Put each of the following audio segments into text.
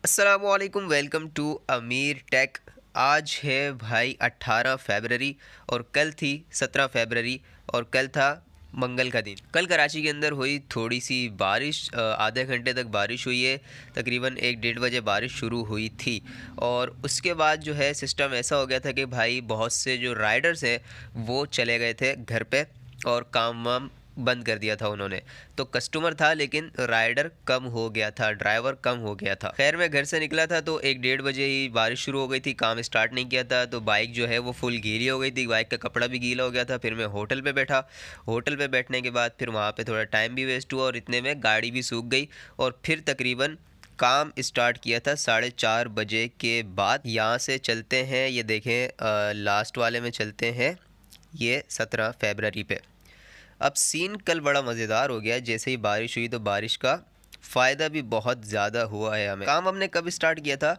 अस्सलामुअलैकुम, welcome to अमीर take. आज है भाई 18 फरवरी और कल थी 17 फरवरी और कल था मंगल का दिन। कल कराची के अंदर हुई थोड़ी सी बारिश, आधे घंटे तक बारिश हुई है। तकरीबन 1-1:30 बजे बारिश शुरू हुई थी और उसके बाद जो है सिस्टम ऐसा हो गया था कि भाई बहुत से जो राइडर्स हैं वो चले गए थे घर पे और काम वाम बंद कर दिया था उन्होंने। तो कस्टमर था लेकिन राइडर कम हो गया था, ड्राइवर कम हो गया था। खैर मैं घर से निकला था तो 1-1:30 बजे ही बारिश शुरू हो गई थी, काम स्टार्ट नहीं किया था तो बाइक जो है वो फुल गीली हो गई थी, बाइक का कपड़ा भी गीला हो गया था। फिर मैं होटल पे बैठा, होटल पे बैठने के बाद फिर वहाँ पे थोड़ा टाइम भी वेस्ट हुआ और इतने में गाड़ी भी सूख गई और फिर तकरीबन काम स्टार्ट किया था 4:30 बजे के बाद। यहाँ से चलते हैं, ये देखें लास्ट वाले में चलते हैं, ये 17 फरवरी पे। अब सीन कल बड़ा मज़ेदार हो गया। जैसे ही बारिश हुई तो बारिश का फ़ायदा भी बहुत ज़्यादा हुआ है हमें। काम हमने कब स्टार्ट किया था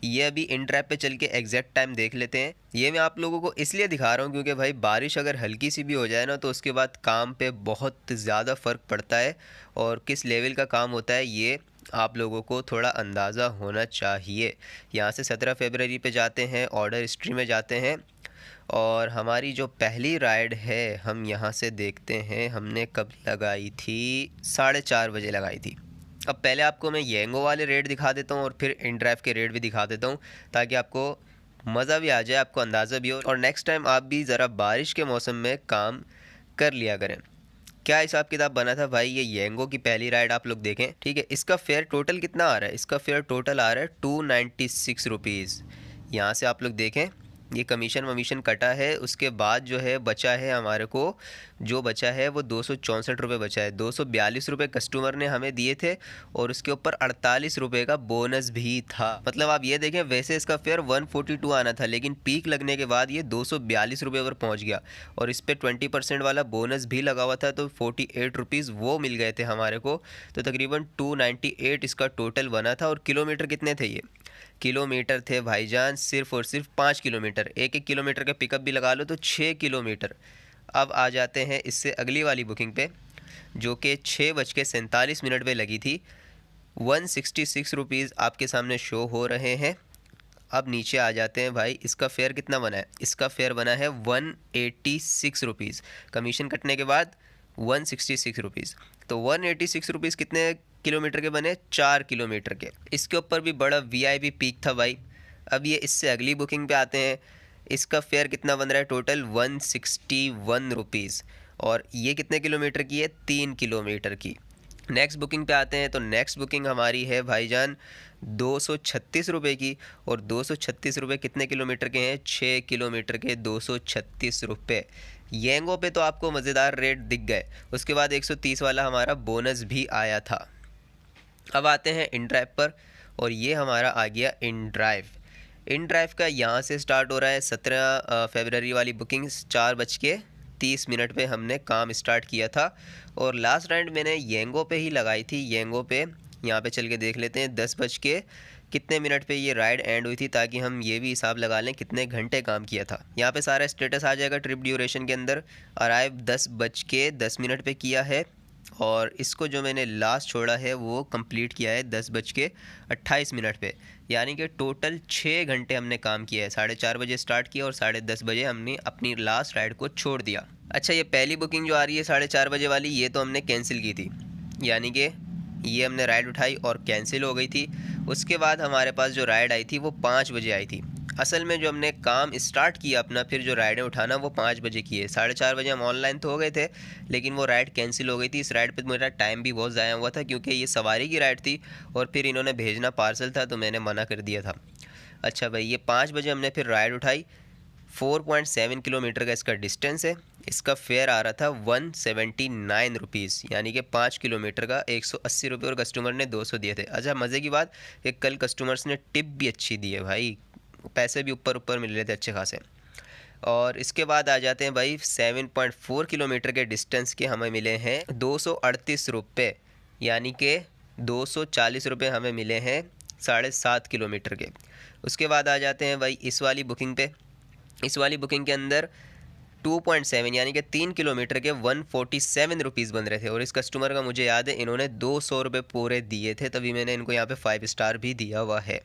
ये अभी इन ट्रैप पे चल के एग्जैक्ट टाइम देख लेते हैं। ये मैं आप लोगों को इसलिए दिखा रहा हूँ क्योंकि भाई बारिश अगर हल्की सी भी हो जाए ना तो उसके बाद काम पे बहुत ज़्यादा फ़र्क पड़ता है और किस लेवल का काम होता है ये आप लोगों को थोड़ा अंदाज़ा होना चाहिए। यहाँ से 17 फरवरी पे जाते हैं, ऑर्डर हिस्ट्री में जाते हैं और हमारी जो पहली राइड है हम यहाँ से देखते हैं हमने कब लगाई थी, 4:30 बजे लगाई थी। अब पहले आपको मैं येंगो वाले रेट दिखा देता हूँ और फिर इन ड्राइव के रेट भी दिखा देता हूँ ताकि आपको मज़ा भी आ जाए, आपको अंदाज़ा भी हो और नेक्स्ट टाइम आप भी ज़रा बारिश के मौसम में काम कर लिया करें। क्या हिसाब किताब बना था भाई, ये येंगो की पहली राइड आप लोग देखें, ठीक है। इसका फेयर टोटल कितना आ रहा है, इसका फेयर टोटल आ रहा है 296 रुपीज़। यहाँ से आप लोग देखें ये कमीशन वमीशन कटा है, उसके बाद जो है बचा है हमारे को, जो बचा है वो 264 रुपये बचा है। 242 रुपये कस्टमर ने हमें दिए थे और उसके ऊपर 48 रुपये का बोनस भी था। मतलब आप ये देखें वैसे इसका फेयर 142 आना था लेकिन पीक लगने के बाद ये 242 रुपये पर पहुंच गया और इस पर 20% वाला बोनस भी लगा हुआ था तो 48 रुपीज़ वो मिल गए थे हमारे को। तो तकरीबन 298 इसका टोटल बना था। और किलोमीटर कितने थे, ये किलोमीटर थे भाईजान सिर्फ और सिर्फ 5 किलोमीटर। 1-1 किलोमीटर का पिकअप भी लगा लो तो 6 किलोमीटर। अब आ जाते हैं इससे अगली वाली बुकिंग पे जो कि 6:47 पे लगी थी। 166 रुपीज़ आपके सामने शो हो रहे हैं। अब नीचे आ जाते हैं भाई, इसका फेयर कितना बना है, इसका फेयर बना है 186 रुपीज़, कमीशन कटने के बाद 166 रुपीज़। तो 186 रुपीज़ कितने किलोमीटर के बने, 4 किलोमीटर के। इसके ऊपर भी बड़ा वीआईपी पीक था भाई। अब ये इससे अगली बुकिंग पे आते हैं, इसका फेयर कितना बन रहा है टोटल 161 रुपीज़ और ये कितने किलोमीटर की है, 3 किलोमीटर की। नेक्स्ट बुकिंग पे आते हैं तो नेक्स्ट बुकिंग हमारी है भाईजान 236 रुपये की और 236 रुपये कितने किलोमीटर के हैं, 6 किलोमीटर के 236 रुपये। येंगो पे तो आपको मज़ेदार रेट दिख गए, उसके बाद 130 वाला हमारा बोनस भी आया था। अब आते हैं इन ड्राइव पर और ये हमारा आ गया इन ड्राइव। इन ड्राइव का यहाँ से स्टार्ट हो रहा है 17 फरवरी वाली बुकिंग 4:30 पे हमने काम स्टार्ट किया था और लास्ट राइड मैंने येंगो पे ही लगाई थी। येंगो पे यहाँ पे चल के देख लेते हैं 10:00 पे ये राइड एंड हुई थी ताकि हम ये भी हिसाब लगा लें कितने घंटे काम किया था। यहाँ पे सारा स्टेटस आ जाएगा ट्रिप ड्यूरेशन के अंदर। अराइव 10:10 पे किया है और इसको जो मैंने लास्ट छोड़ा है वो कंप्लीट किया है 10:28 पे, यानी कि टोटल 6 घंटे हमने काम किया है। 4:30 बजे स्टार्ट किया और 10:30 बजे हमने अपनी लास्ट राइड को छोड़ दिया। अच्छा, ये पहली बुकिंग जो आ रही है 4:30 वाली, ये तो हमने कैंसिल की थी, यानी कि ये हमने राइड उठाई और कैंसिल हो गई थी। उसके बाद हमारे पास जो राइड आई थी वो 5 बजे आई थी। असल में जो हमने काम स्टार्ट किया अपना, फिर जो राइडें उठाना वो 5 बजे की है। 4:30 बजे हम ऑनलाइन तो हो गए थे लेकिन वो राइड कैंसिल हो गई थी। इस राइड पे मेरा टाइम भी बहुत ज़ाया हुआ था क्योंकि ये सवारी की राइड थी और फिर इन्होंने भेजना पार्सल था तो मैंने मना कर दिया था। अच्छा भाई, ये 5 बजे हमने फिर राइड उठाई। 4.7 किलोमीटर का इसका डिस्टेंस है। इसका फेयर आ रहा था 179 रुपीज़, यानी कि 5 किलोमीटर का 180 रुपये और कस्टमर ने 200 दिए थे। अच्छा, मज़े की बात कि कल कस्टमर्स ने टिप भी अच्छी दी है भाई, पैसे भी ऊपर ऊपर मिल रहे थे अच्छे खासे। और इसके बाद आ जाते हैं भाई 7.4 किलोमीटर के डिस्टेंस के हमें मिले हैं 238 रुपये, यानी कि 240 रुपये हमें मिले हैं 7.5 किलोमीटर के। उसके बाद आ जाते हैं भाई इस वाली बुकिंग पे। इस वाली बुकिंग के अंदर 2.7 यानी कि 3 किलोमीटर के 147 रुपीज़ बन रहे थे। और इस कस्टमर का मुझे याद है इन्होंने 200 रुपये पूरे दिए थे, तभी मैंने इनको यहाँ पे 5 स्टार भी दिया हुआ है।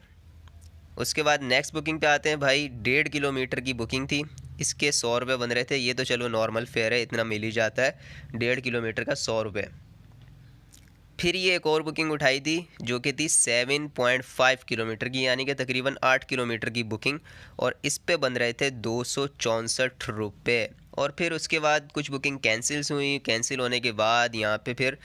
उसके बाद नेक्स्ट बुकिंग पे आते हैं भाई। 1.5 किलोमीटर की बुकिंग थी, इसके 100 रुपये बन रहे थे। ये तो चलो नॉर्मल फेयर है, इतना मिल ही जाता है, 1.5 किलोमीटर का 100 रुपये। फिर ये एक और बुकिंग उठाई थी जो कि थी 7.5 किलोमीटर की, यानी कि तकरीबन 8 किलोमीटर की बुकिंग, और इस पे बन रहे थे 264 रुपये। और फिर उसके बाद कुछ बुकिंग कैंसिल्स हुई। कैंसिल होने के बाद यहाँ पे फिर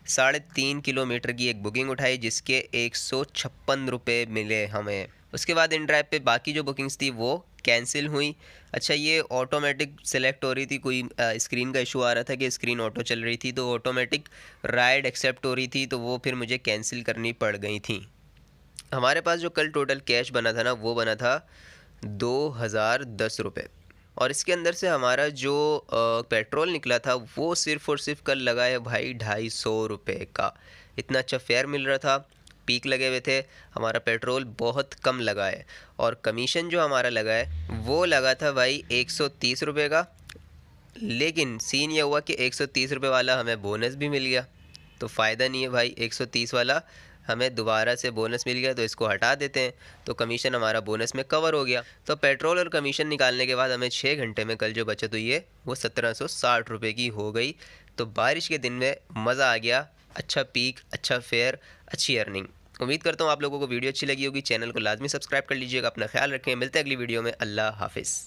3.5 किलोमीटर की एक बुकिंग उठाई जिसके 156 रुपये मिले हमें। उसके बाद इन ड्राइव पे बाकी जो बुकिंग्स थी वो कैंसिल हुई। अच्छा, ये ऑटोमेटिक सेलेक्ट हो रही थी, कोई स्क्रीन का इशू आ रहा था कि स्क्रीन ऑटो चल रही थी, तो ऑटोमेटिक राइड एक्सेप्ट हो रही थी, तो वो फिर मुझे कैंसिल करनी पड़ गई थी। हमारे पास जो कल टोटल कैश बना था ना, वो बना था 2010 रुपये। और इसके अंदर से हमारा जो पेट्रोल निकला था वो सिर्फ़ और सिर्फ कल लगा है भाई 250 रुपये का। इतना अच्छा फेयर मिल रहा था, पीक लगे हुए थे, हमारा पेट्रोल बहुत कम लगा है। और कमीशन जो हमारा लगा है वो लगा था भाई 130 रुपये का। लेकिन सीन ये हुआ कि 130 रुपये वाला हमें बोनस भी मिल गया, तो फ़ायदा नहीं है भाई। 130 वाला हमें दोबारा से बोनस मिल गया, तो इसको हटा देते हैं, तो कमीशन हमारा बोनस में कवर हो गया। तो पेट्रोल और कमीशन निकालने के बाद हमें 6 घंटे में कल जो बचत हुई है वो 1760 रुपये की हो गई। तो बारिश के दिन में मज़ा आ गया, अच्छा पीक, अच्छा फेयर, अच्छी अर्निंग। उम्मीद करता हूँ आप लोगों को वीडियो अच्छी लगी होगी। चैनल को लाजमी सब्सक्राइब कर लीजिएगा। अपना ख्याल रखें, मिलते हैं अगली वीडियो में। अल्लाह हाफिज़।